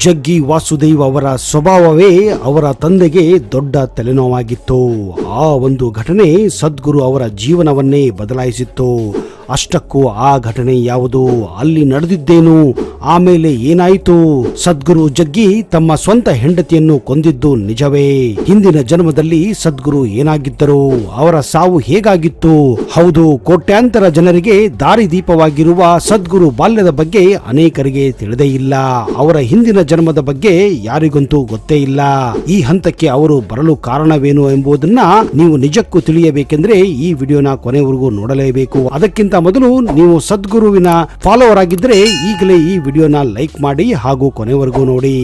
ಜಗ್ಗಿ ವಾಸುದೇವ್ ಅವರ ಸ್ವಭಾವವೇ ಅವರ ತಂದೆಗೆ ದೊಡ್ಡ ತಲೆನೋವಾಗಿತ್ತು. ಆ ಒಂದು ಘಟನೆ ಸದ್ಗುರು ಅವರ ಜೀವನವನ್ನೇ ಬದಲಾಯಿಸಿತ್ತು. ಅಷ್ಟಕ್ಕೂ ಆ ಘಟನೆ ಯಾವುದು, ಅಲ್ಲಿ ನಡೆದಿದ್ದೇನು, ಆಮೇಲೆ ಏನಾಯಿತು? ಸದ್ಗುರು ಜಗ್ಗಿ ತಮ್ಮ ಸ್ವಂತ ಹೆಂಡತಿಯನ್ನು ಕೊಂದಿದ್ದು ನಿಜವೇ? ಹಿಂದಿನ ಜನ್ಮದಲ್ಲಿ ಸದ್ಗುರು ಏನಾಗಿದ್ದರು? ಅವರ ಸಾವು ಹೇಗಾಗಿತ್ತು? ಹೌದು, ಕೋಟ್ಯಾಂತರ ಜನರಿಗೆ ದಾರಿದೀಪವಾಗಿರುವ ಸದ್ಗುರು ಬಾಲ್ಯದ ಬಗ್ಗೆ ಅನೇಕರಿಗೆ ತಿಳಿದೇ ಇಲ್ಲ. ಅವರ ಹಿಂದಿನ ಜನ್ಮದ ಬಗ್ಗೆ ಯಾರಿಗಂತೂ ಗೊತ್ತೇ ಇಲ್ಲ. ಈ ಹಂತಕ್ಕೆ ಅವರು ಬರಲು ಕಾರಣವೇನು ಎಂಬುದನ್ನ ನೀವು ನಿಜಕ್ಕೂ ತಿಳಿಯಬೇಕೆಂದ್ರೆ ಈ ವಿಡಿಯೋನ ಕೊನೆವರೆಗೂ ನೋಡಲೇಬೇಕು. ಅದಕ್ಕಿಂತ ಮೊದಲು ನೀವು ಸದ್ಗುರುವಿನ ಫಾಲೋವರ್ ಆಗಿದ್ದರೆ ಈಗಲೇ ಈ ವಿಡಿಯೋನ ಲೈಕ್ ಮಾಡಿ ಹಾಗೂ ಕೊನೆವರೆಗೂ ನೋಡಿ.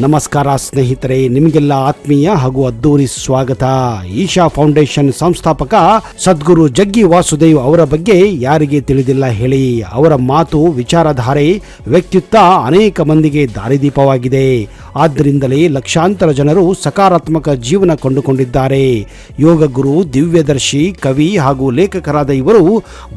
ನಮಸ್ಕಾರ ಸ್ನೇಹಿತರೆ, ನಿಮಗೆಲ್ಲ ಆತ್ಮೀಯ ಹಾಗೂ ಅದ್ದೂರಿ ಸ್ವಾಗತ. ಈಶಾ ಫೌಂಡೇಶನ್ ಸಂಸ್ಥಾಪಕ ಸದ್ಗುರು ಜಗ್ಗಿ ವಾಸುದೇವ್ ಅವರ ಬಗ್ಗೆ ಯಾರಿಗೆ ತಿಳಿದಿಲ್ಲ ಹೇಳಿ? ಅವರ ಮಾತು, ವಿಚಾರಧಾರೆ, ವ್ಯಕ್ತಿತ್ವ ಅನೇಕ ಮಂದಿಗೆ ದಾರಿದೀಪವಾಗಿದೆ. ಆದ್ದರಿಂದಲೇ ಲಕ್ಷಾಂತರ ಜನರು ಸಕಾರಾತ್ಮಕ ಜೀವನ ಕೊಂಡುಕೊಂಡಿದ್ದಾರೆ. ಯೋಗ ಗುರು, ದಿವ್ಯದರ್ಶಿ, ಕವಿ ಹಾಗೂ ಲೇಖಕರಾದ ಇವರು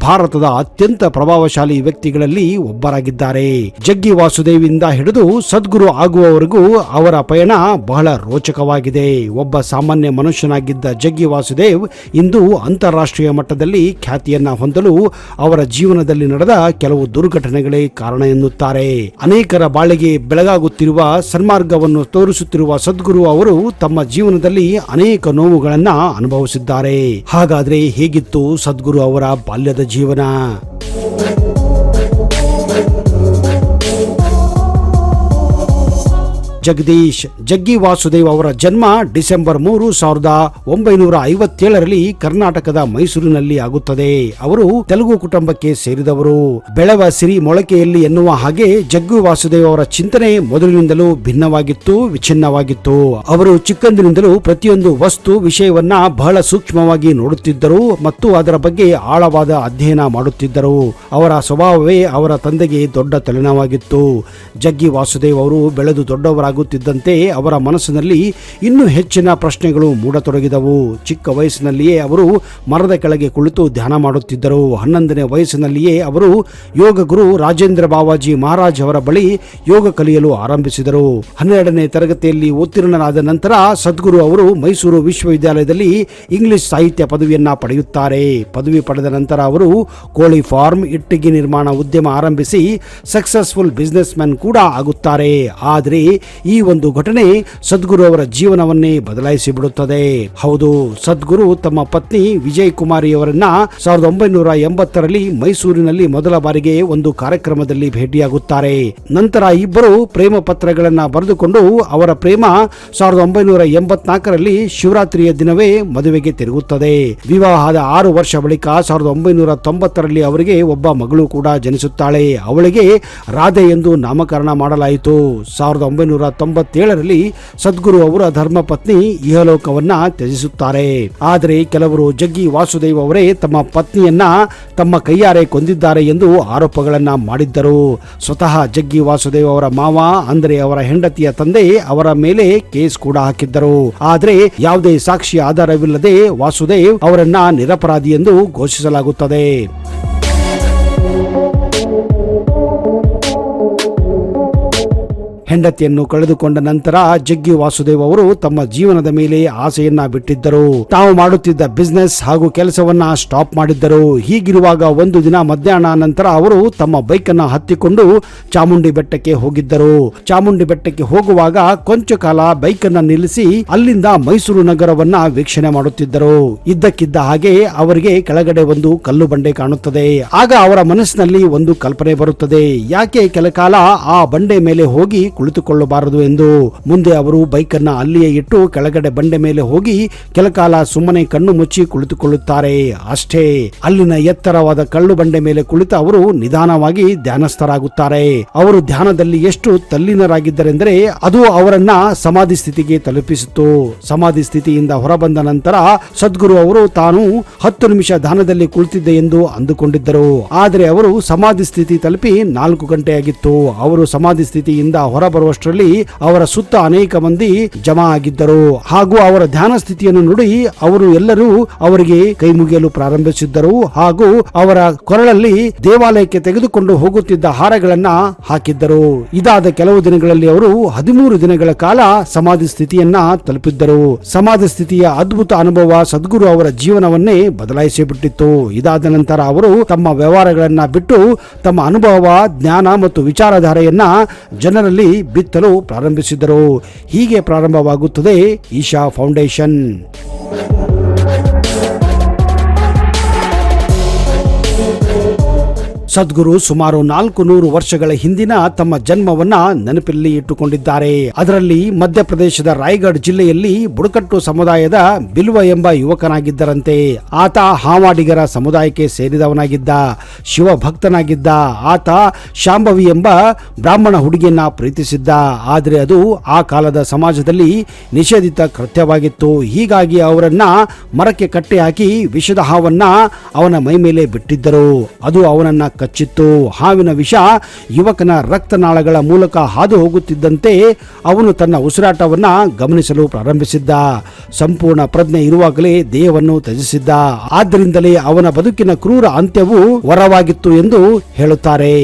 ಭಾರತದ ಅತ್ಯಂತ ಪ್ರಭಾವಶಾಲಿ ವ್ಯಕ್ತಿಗಳಲ್ಲಿ ಒಬ್ಬರಾಗಿದ್ದಾರೆ. ಜಗ್ಗಿ ವಾಸುದೇವ್ ಇಂದ ಹಿಡಿದು ಸದ್ಗುರು ಆಗುವವರೆಗೂ ಅವರ ಪಯಣ ಬಹಳ ರೋಚಕವಾಗಿದೆ. ಒಬ್ಬ ಸಾಮಾನ್ಯ ಮನುಷ್ಯನಾಗಿದ್ದ ಜಗ್ಗಿ ವಾಸುದೇವ್ ಇಂದು ಅಂತಾರಾಷ್ಟ್ರೀಯ ಮಟ್ಟದಲ್ಲಿ ಖ್ಯಾತಿಯನ್ನ ಹೊಂದಲು ಅವರ ಜೀವನದಲ್ಲಿ ನಡೆದ ಕೆಲವು ದುರ್ಘಟನೆಗಳೇ ಕಾರಣ ಎನ್ನುತ್ತಾರೆ. ಅನೇಕರ ಬಾಳಿಗೆ ಬೆಳಗಾಗುತ್ತಿರುವ ಸನ್ಮಾರ್ಗವನ್ನು ತೋರಿಸುತ್ತಿರುವ ಸದ್ಗುರು ಅವರು ತಮ್ಮ ಜೀವನದಲ್ಲಿ ಅನೇಕ ನೋವುಗಳನ್ನ ಅನುಭವಿಸಿದ್ದಾರೆ. ಹಾಗಾದ್ರೆ ಹೇಗಿತ್ತು ಸದ್ಗುರು ಅವರ ಬಾಲ್ಯದ ಜೀವನ? ಜಗ್ಗಿ ವಾಸುದೇವ್ ಅವರ ಜನ್ಮ ಡಿಸೆಂಬರ್ 3, 1957ರಲ್ಲಿ ಕರ್ನಾಟಕದ ಮೈಸೂರಿನಲ್ಲಿ ಆಗುತ್ತದೆ. ಅವರು ತೆಲುಗು ಕುಟುಂಬಕ್ಕೆ ಸೇರಿದವರು. ಬೆಳೆವ ಸಿರಿ ಮೊಳಕೆಯಲ್ಲಿ ಎನ್ನುವ ಹಾಗೆ ಜಗ್ಗಿ ವಾಸುದೇವ್ ಅವರ ಚಿಂತನೆ ಮೊದಲಿನಿಂದಲೂ ಭಿನ್ನವಾಗಿತ್ತು, ವಿಚ್ಛಿನ್ನವಾಗಿತ್ತು. ಅವರು ಚಿಕ್ಕಂದಿನಿಂದಲೂ ಪ್ರತಿಯೊಂದು ವಸ್ತು ವಿಷಯವನ್ನ ಬಹಳ ಸೂಕ್ಷ್ಮವಾಗಿ ನೋಡುತ್ತಿದ್ದರು ಮತ್ತು ಅದರ ಬಗ್ಗೆ ಆಳವಾದ ಅಧ್ಯಯನ ಮಾಡುತ್ತಿದ್ದರು. ಅವರ ಸ್ವಭಾವವೇ ಅವರ ತಂದೆಗೆ ದೊಡ್ಡ ತಲೆನೋವಾಗಿತ್ತು. ಜಗ್ಗಿ ವಾಸುದೇವ್ ಅವರು ಬೆಳೆದು ದೊಡ್ಡವರಾಗುತ್ತಿದ್ದಂತೆ ಅವರ ಮನಸ್ಸಿನಲ್ಲಿ ಇನ್ನೂ ಹೆಚ್ಚಿನ ಪ್ರಶ್ನೆಗಳು ಮೂಡತೊಡಗಿದವು. ಚಿಕ್ಕ ವಯಸ್ಸಿನಲ್ಲಿಯೇ ಅವರು ಮರದ ಕೆಳಗೆ ಕುಳಿತು ಧ್ಯಾನ ಮಾಡುತ್ತಿದ್ದರು. 11ನೇ ವಯಸ್ಸಿನಲ್ಲಿಯೇ ಅವರು ಯೋಗ ಗುರು ರಾಜೇಂದ್ರ ಬಾವಾಜಿ ಮಹಾರಾಜ್ ಅವರ ಬಳಿ ಯೋಗ ಕಲಿಯಲು ಆರಂಭಿಸಿದರು. 12ನೇ ತರಗತಿಯಲ್ಲಿ ಉತ್ತೀರ್ಣರಾದ ನಂತರ ಸದ್ಗುರು ಅವರು ಮೈಸೂರು ವಿಶ್ವವಿದ್ಯಾಲಯದಲ್ಲಿ ಇಂಗ್ಲಿಷ್ ಸಾಹಿತ್ಯ ಪದವಿಯನ್ನ ಪಡೆಯುತ್ತಾರೆ. ಪದವಿ ಪಡೆದ ನಂತರ ಅವರು ಕೋಳಿ ಫಾರ್ಮ್, ಇಟ್ಟಿಗೆ ನಿರ್ಮಾಣ ಉದ್ಯಮ ಆರಂಭಿಸಿ ಸಕ್ಸಸ್ಫುಲ್ ಬಿಸಿನೆಸ್ ಮ್ಯಾನ್ ಕೂಡ ಆಗುತ್ತಾರೆ. ಆದರೆ ಈ ಒಂದು ಘಟನೆ ಸದ್ಗುರು ಅವರ ಜೀವನವನ್ನೇ ಬದಲಾಯಿಸಿ ಬಿಡುತ್ತದೆ. ಹೌದು, ಸದ್ಗುರು ತಮ್ಮ ಪತ್ನಿ ವಿಜಯ್ ಕುಮಾರಿಯವರನ್ನ 1980ರಲ್ಲಿ ಮೈಸೂರಿನಲ್ಲಿ ಮೊದಲ ಬಾರಿಗೆ ಒಂದು ಕಾರ್ಯಕ್ರಮದಲ್ಲಿ ಭೇಟಿಯಾಗುತ್ತಾರೆ. ನಂತರ ಇಬ್ಬರು ಪ್ರೇಮ ಪತ್ರಗಳನ್ನ ಬರೆದುಕೊಂಡು ಅವರ ಪ್ರೇಮ 1984ರಲ್ಲಿ ಶಿವರಾತ್ರಿಯ ದಿನವೇ ಮದುವೆಗೆ ತಿರುಗುತ್ತದೆ. ವಿವಾಹದ 6 ವರ್ಷ ಬಳಿಕ 1990ರಲ್ಲಿ ಅವರಿಗೆ ಒಬ್ಬ ಮಗಳು ಕೂಡ ಜನಿಸುತ್ತಾಳೆ. ಅವಳಿಗೆ ರಾಧೆ ಎಂದು ನಾಮಕರಣ ಮಾಡಲಾಯಿತು. 1997ರಲ್ಲಿ ಸದ್ಗುರು ಅವರ ಧರ್ಮಪತ್ನಿ ಇಹಲೋಕವನ್ನ ತ್ಯಜಿಸುತ್ತಾರೆ. ಆದರೆ ಕೆಲವರು ಜಗ್ಗಿ ವಾಸುದೇವ್ ಅವರೇ ತಮ್ಮ ಪತ್ನಿಯನ್ನ ತಮ್ಮ ಕೈಯಾರೆ ಕೊಂದಿದ್ದಾರೆ ಎಂದು ಆರೋಪಗಳನ್ನ ಮಾಡಿದ್ದರು. ಸ್ವತಃ ಜಗ್ಗಿ ವಾಸುದೇವ್ ಅವರ ಮಾವ ಅಂದರೆ ಅವರ ಹೆಂಡತಿಯ ತಂದೆ ಅವರ ಮೇಲೆ ಕೇಸ್ ಕೂಡ ಹಾಕಿದ್ದರು. ಆದರೆ ಯಾವುದೇ ಸಾಕ್ಷಿ ಆಧಾರವಿಲ್ಲದೆ ವಾಸುದೇವ್ ಅವರನ್ನ ನಿರಪರಾಧಿ ಎಂದು ಘೋಷಿಸಲಾಗುತ್ತದೆ. ಹೆಂಡತಿಯನ್ನು ಕಳೆದುಕೊಂಡ ನಂತರ ಜಗ್ಗಿ ವಾಸುದೇವ್ ಅವರು ತಮ್ಮ ಜೀವನದ ಮೇಲೆ ಆಸೆಯನ್ನ ಬಿಟ್ಟಿದ್ದರು. ತಾವು ಮಾಡುತ್ತಿದ್ದ ಬಿಸಿನೆಸ್ ಹಾಗೂ ಕೆಲಸವನ್ನ ಸ್ಟಾಪ್ ಮಾಡಿದ್ದರು. ಹೀಗಿರುವಾಗ ಒಂದು ದಿನ ಮಧ್ಯಾಹ್ನ ನಂತರ ಅವರು ತಮ್ಮ ಬೈಕ್ ಅನ್ನ ಹತ್ತಿಕೊಂಡು ಚಾಮುಂಡಿ ಬೆಟ್ಟಕ್ಕೆ ಹೋಗಿದ್ದರು. ಚಾಮುಂಡಿ ಬೆಟ್ಟಕ್ಕೆ ಹೋಗುವಾಗ ಕೊಂಚ ಕಾಲ ಬೈಕ್ ಅನ್ನ ನಿಲ್ಲಿಸಿ ಅಲ್ಲಿಂದ ಮೈಸೂರು ನಗರವನ್ನ ವೀಕ್ಷಣೆ ಮಾಡುತ್ತಿದ್ದರು. ಇದ್ದಕ್ಕಿದ್ದ ಹಾಗೆ ಅವರಿಗೆ ಕೆಳಗಡೆ ಒಂದು ಕಲ್ಲು ಬಂಡೆ ಕಾಣುತ್ತದೆ. ಆಗ ಅವರ ಮನಸ್ಸಿನಲ್ಲಿ ಒಂದು ಕಲ್ಪನೆ ಬರುತ್ತದೆ, ಯಾಕೆ ಕೆಲ ಕಾಲ ಆ ಬಂಡೆ ಮೇಲೆ ಹೋಗಿ ಕುಳಿತುಕೊಳ್ಳಬಾರದು ಎಂದು. ಮುಂದೆ ಅವರು ಬೈಕ್ ಅನ್ನ ಅಲ್ಲಿಯೇ ಇಟ್ಟು ಕೆಳಗಡೆ ಬಂಡೆ ಮೇಲೆ ಹೋಗಿ ಕೆಲ ಕಾಲ ಸುಮ್ಮನೆ ಕಣ್ಣು ಮುಚ್ಚಿ ಕುಳಿತುಕೊಳ್ಳುತ್ತಾರೆ. ಅಷ್ಟೇ, ಅಲ್ಲಿನ ಎತ್ತರವಾದ ಕಲ್ಲು ಬಂಡೆ ಮೇಲೆ ಕುಳಿತ ಅವರು ನಿಧಾನವಾಗಿ ಧ್ಯಾನಸ್ಥರಾಗುತ್ತಾರೆ. ಅವರು ಧ್ಯಾನದಲ್ಲಿ ಎಷ್ಟು ತಲ್ಲೀನರಾಗಿದ್ದರೆಂದರೆ ಅದು ಅವರನ್ನ ಸಮಾಧಿ ಸ್ಥಿತಿಗೆ ತಲುಪಿಸಿತು. ಸಮಾಧಿ ಸ್ಥಿತಿಯಿಂದ ಹೊರಬಂದ ನಂತರ ಸದ್ಗುರು ಅವರು ತಾನು 10 ನಿಮಿಷ ಧ್ಯಾನದಲ್ಲಿ ಕುಳಿತಿದ್ದೆ ಎಂದು ಅಂದುಕೊಂಡಿದ್ದರು. ಆದರೆ ಅವರು ಸಮಾಧಿ ಸ್ಥಿತಿ ತಲುಪಿ 4 ಗಂಟೆಯಾಗಿತ್ತು. ಅವರು ಸಮಾಧಿ ಸ್ಥಿತಿಯಿಂದ ಹೊರ ಹೊರಬರುವಷ್ಟರಲ್ಲಿ ಅವರ ಸುತ್ತ ಅನೇಕ ಮಂದಿ ಜಮಾ ಆಗಿದ್ದರು. ಹಾಗೂ ಅವರ ಧ್ಯಾನ ಸ್ಥಿತಿಯನ್ನು ನೋಡಿ ಅವರು ಎಲ್ಲರೂ ಅವರಿಗೆ ಕೈ ಮುಗಿಯಲು ಪ್ರಾರಂಭಿಸಿದ್ದರು. ಹಾಗೂ ಅವರ ಕೊರಳಲ್ಲಿ ದೇವಾಲಯಕ್ಕೆ ತೆಗೆದುಕೊಂಡು ಹೋಗುತ್ತಿದ್ದ ಹಾರಗಳನ್ನ ಹಾಕಿದ್ದರು. ಇದಾದ ಕೆಲವು ದಿನಗಳಲ್ಲಿ ಅವರು 13 ದಿನಗಳ ಕಾಲ ಸಮಾಧಿ ಸ್ಥಿತಿಯನ್ನ ತಲುಪಿದ್ದರು. ಸಮಾಧಿ ಸ್ಥಿತಿಯ ಅದ್ಭುತ ಅನುಭವ ಸದ್ಗುರು ಅವರ ಜೀವನವನ್ನೇ ಬದಲಾಯಿಸಿಬಿಟ್ಟಿತ್ತು. ಇದಾದ ನಂತರ ಅವರು ತಮ್ಮ ವ್ಯವಹಾರಗಳನ್ನ ಬಿಟ್ಟು ತಮ್ಮ ಅನುಭವ, ಜ್ಞಾನ ಮತ್ತು ವಿಚಾರಧಾರೆಯನ್ನ ಜನರಲ್ಲಿ ಬಿತ್ತಲು ಪ್ರಾರಂಭಿಸಿದರು. ಹೀಗೆ ಪ್ರಾರಂಭವಾಗುತ್ತದೆ ಈಶಾ ಫೌಂಡೇಶನ್. ಸದ್ಗುರು ಸುಮಾರು 400 ವರ್ಷಗಳ ಹಿಂದಿನ ತಮ್ಮ ಜನ್ಮವನ್ನ ನೆನಪಲ್ಲಿ ಇಟ್ಟುಕೊಂಡಿದ್ದಾರೆ. ಅದರಲ್ಲಿ ಮಧ್ಯಪ್ರದೇಶದ ರಾಯಗಢ ಜಿಲ್ಲೆಯಲ್ಲಿ ಬುಡಕಟ್ಟು ಸಮುದಾಯದ ಬಿಲ್ವ ಎಂಬ ಯುವಕನಾಗಿದ್ದರಂತೆ. ಆತ ಹಾವಾಡಿಗರ ಸಮುದಾಯಕ್ಕೆ ಸೇರಿದವನಾಗಿದ್ದ, ಶಿವಭಕ್ತನಾಗಿದ್ದ. ಆತ ಶಾಂಭವಿ ಎಂಬ ಬ್ರಾಹ್ಮಣ ಹುಡುಗಿಯನ್ನ ಪ್ರೀತಿಸಿದ್ದ. ಆದರೆ ಅದು ಆ ಕಾಲದ ಸಮಾಜದಲ್ಲಿ ನಿಷೇಧಿತ ಕೃತ್ಯವಾಗಿತ್ತು. ಹೀಗಾಗಿ ಅವರನ್ನ ಮರಕ್ಕೆ ಕಟ್ಟಿ ಹಾಕಿ ವಿಷದ ಹಾವನ್ನ ಅವನ ಮೈ ಮೇಲೆ ಬಿಟ್ಟಿದ್ದರು. ಅದು ಅವನನ್ನ ಕಚ್ಚಿತ್ತು. ಹಾವಿನ ವಿಷ ಯುವಕನ ರಕ್ತನಾಳಗಳ ಮೂಲಕ ಹಾದು ಹೋಗುತ್ತಿದ್ದಂತೆ ಅವನು ತನ್ನ ಉಸಿರಾಟವನ್ನ ಗಮನಿಸಲು ಪ್ರಾರಂಭಿಸಿದ್ದ. ಸಂಪೂರ್ಣ ಪ್ರಜ್ಞೆ ಇರುವಾಗಲೇ ದೇಹವನ್ನು ತ್ಯಜಿಸಿದ್ದ. ಆದ್ದರಿಂದಲೇ ಅವನ ಬದುಕಿನ ಕ್ರೂರ ಅಂತ್ಯವು ವರವಾಗಿತ್ತು ಎಂದು ಹೇಳುತ್ತಾರೆ.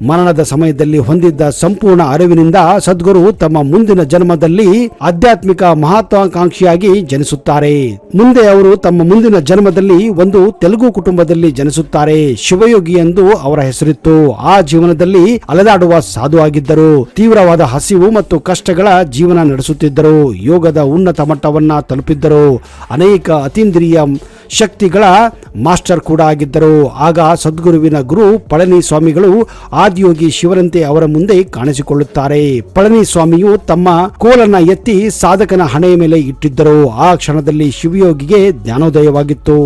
ಮರಣದ ಸಮಯದಲ್ಲಿ ಹೊಂದಿದ್ದ ಸಂಪೂರ್ಣ ಅರಿವಿನಿಂದ ಸದ್ಗುರು ತಮ್ಮ ಮುಂದಿನ ಜನ್ಮದಲ್ಲಿ ಆಧ್ಯಾತ್ಮಿಕ ಮಹತ್ವಾಕಾಂಕ್ಷಿಯಾಗಿ ಜನಿಸುತ್ತಾರೆ. ಮುಂದೆ ಅವರು ತಮ್ಮ ಮುಂದಿನ ಜನ್ಮದಲ್ಲಿ ಒಂದು ತೆಲುಗು ಕುಟುಂಬದಲ್ಲಿ ಜನಿಸುತ್ತಾರೆ. ಶಿವಯೋಗಿ ಎಂದು ಅವರ ಹೆಸರಿತ್ತು. ಆ ಜೀವನದಲ್ಲಿ ಅಲೆದಾಡುವ ಸಾಧು ಆಗಿದ್ದರು. ತೀವ್ರವಾದ ಹಸಿವು ಮತ್ತು ಕಷ್ಟಗಳ ಜೀವನ ನಡೆಸುತ್ತಿದ್ದರು. ಯೋಗದ ಉನ್ನತ ಮಟ್ಟವನ್ನ ತಲುಪಿದ್ದರು. ಅನೇಕ ಅತೀಂದ್ರಿಯ ಶಕ್ತಿಗಳ ಮಾಸ್ಟರ್ ಕೂಡ ಆಗಿದ್ದರು. ಆಗ ಸದ್ಗುರುವಿನ ಗುರು ಪಳನಿ ಸ್ವಾಮಿಗಳು ಆದಿಯೋಗಿ ಶಿವರಂತೆ ಅವರ ಮುಂದೆ ಕಾಣಿಸಿಕೊಳ್ಳುತ್ತಾರೆ. ಪಳನಿ ಸ್ವಾಮಿಯು ತಮ್ಮ ಕೋಲನ್ನ ಎತ್ತಿ ಸಾಧಕನ ಹಣೆಯ ಮೇಲೆ ಇಟ್ಟಿದ್ದರು. ಆ ಕ್ಷಣದಲ್ಲಿ ಶಿವಯೋಗಿಗೆ ಜ್ಞಾನೋದಯವಾಗಿತ್ತು.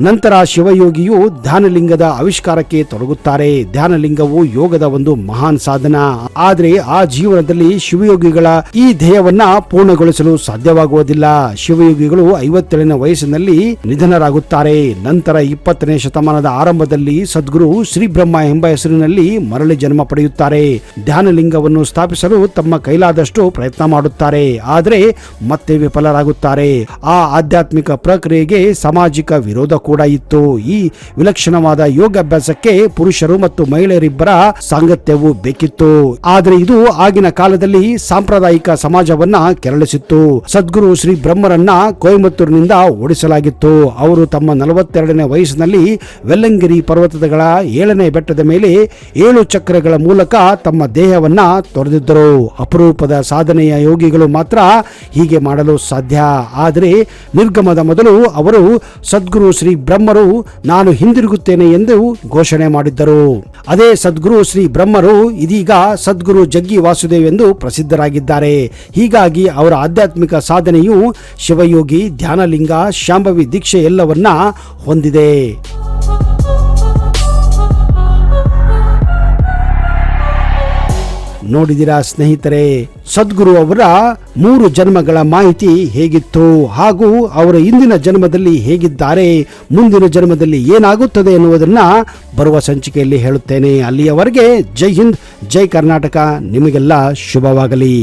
ನಂತರ ಶಿವಯೋಗಿಯು ಧ್ಯಾನಲಿಂಗದ ಆವಿಷ್ಕಾರಕ್ಕೆ ತೊಡಗುತ್ತಾರೆ. ಧ್ಯಾನಲಿಂಗವು ಯೋಗದ ಒಂದು ಮಹಾನ್ ಸಾಧನ. ಆದರೆ ಆ ಜೀವನದಲ್ಲಿ ಶಿವಯೋಗಿಗಳ ಈ ಧ್ಯೇಯವನ್ನ ಪೂರ್ಣಗೊಳಿಸಲು ಸಾಧ್ಯವಾಗುವುದಿಲ್ಲ. ಶಿವಯೋಗಿಗಳು 57ನೇ ವಯಸ್ಸಿನಲ್ಲಿ ನಿಧನರಾಗುತ್ತಾರೆ. ನಂತರ 20ನೇ ಶತಮಾನದ ಆರಂಭದಲ್ಲಿ ಸದ್ಗುರು ಶ್ರೀ ಬ್ರಹ್ಮ ಎಂಬ ಹೆಸರಿನಲ್ಲಿ ಮರಳಿ ಜನ್ಮ ಪಡೆಯುತ್ತಾರೆ. ಧ್ಯಾನಲಿಂಗವನ್ನು ಸ್ಥಾಪಿಸಲು ತಮ್ಮ ಕೈಲಾದಷ್ಟು ಪ್ರಯತ್ನ ಮಾಡುತ್ತಾರೆ. ಆದರೆ ಮತ್ತೆ ವಿಫಲರಾಗುತ್ತಾರೆ. ಆ ಆಧ್ಯಾತ್ಮಿಕ ಪ್ರಕ್ರಿಯೆಗೆ ಸಾಮಾಜಿಕ ವಿರೋಧ ಕೂಡ ಇತ್ತು. ಈ ವಿಲಕ್ಷಣವಾದ ಯೋಗಾಭ್ಯಾಸಕ್ಕೆ ಪುರುಷರು ಮತ್ತು ಮಹಿಳೆಯರಿಬ್ಬರ ಸಾಂಗತ್ಯವು ಬೇಕಿತ್ತು. ಆದರೆ ಇದು ಆಗಿನ ಕಾಲದಲ್ಲಿ ಸಾಂಪ್ರದಾಯಿಕ ಸಮಾಜವನ್ನ ಕೆರಳಿಸಿತ್ತು. ಸದ್ಗುರು ಶ್ರೀ ಬ್ರಹ್ಮರನ್ನ ಕೊಯಮತ್ತೂರಿನಿಂದ ಓಡಿಸಲಾಗಿತ್ತು. ಅವರು ತಮ್ಮ 42ನೇ ವಯಸ್ಸಿನಲ್ಲಿ ವೆಲ್ಲಂಗಿರಿ ಪರ್ವತಗಳ 7ನೇ ಬೆಟ್ಟದ ಮೇಲೆ 7 ಚಕ್ರಗಳ ಮೂಲಕ ತಮ್ಮ ದೇಹವನ್ನ ತೊರೆದಿದ್ದರು. ಅಪರೂಪದ ಸಾಧನೆಯ ಯೋಗಿಗಳು ಮಾತ್ರ ಹೀಗೆ ಮಾಡಲು ಸಾಧ್ಯ. ಆದರೆ ನಿರ್ಗಮದ ಮೊದಲು ಅವರು ಸದ್ಗುರು ಶ್ರೀ ಬ್ರಹ್ಮರು ನಾನು ಹಿಂದಿರುಗುತ್ತೇನೆ ಎಂದು ಘೋಷಣೆ ಮಾಡಿದ್ದರು. ಅದೇ ಸದ್ಗುರು ಶ್ರೀ ಬ್ರಹ್ಮರು ಇದೀಗ ಸದ್ಗುರು ಜಗ್ಗಿ ವಾಸುದೇವ್ ಎಂದು ಪ್ರಸಿದ್ಧರಾಗಿದ್ದಾರೆ. ಹೀಗಾಗಿ ಅವರ ಆಧ್ಯಾತ್ಮಿಕ ಸಾಧನೆಯು ಶಿವಯೋಗಿ, ಧ್ಯಾನಲಿಂಗ, ಶಾಂಭವಿ ದೀಕ್ಷೆ ಎಲ್ಲವನ್ನ ಹೊಂದಿದೆ. ನೋಡಿದಿರಾ ಸ್ನೇಹಿತರೆ, ಸದ್ಗುರು ಅವರ 3 ಜನ್ಮಗಳ ಮಾಹಿತಿ ಹೇಗಿತ್ತು ಹಾಗೂ ಅವರ ಇಂದಿನ ಜನ್ಮದಲ್ಲಿ ಹೇಗಿದ್ದಾರೆ, ಮುಂದಿನ ಜನ್ಮದಲ್ಲಿ ಏನಾಗುತ್ತದೆ ಎನ್ನುವುದನ್ನ ಬರುವ ಸಂಚಿಕೆಯಲ್ಲಿ ಹೇಳುತ್ತೇನೆ. ಅಲ್ಲಿಯವರೆಗೆ ಜೈ ಹಿಂದ್, ಜೈ ಕರ್ನಾಟಕ. ನಿಮಗೆಲ್ಲ ಶುಭವಾಗಲಿ.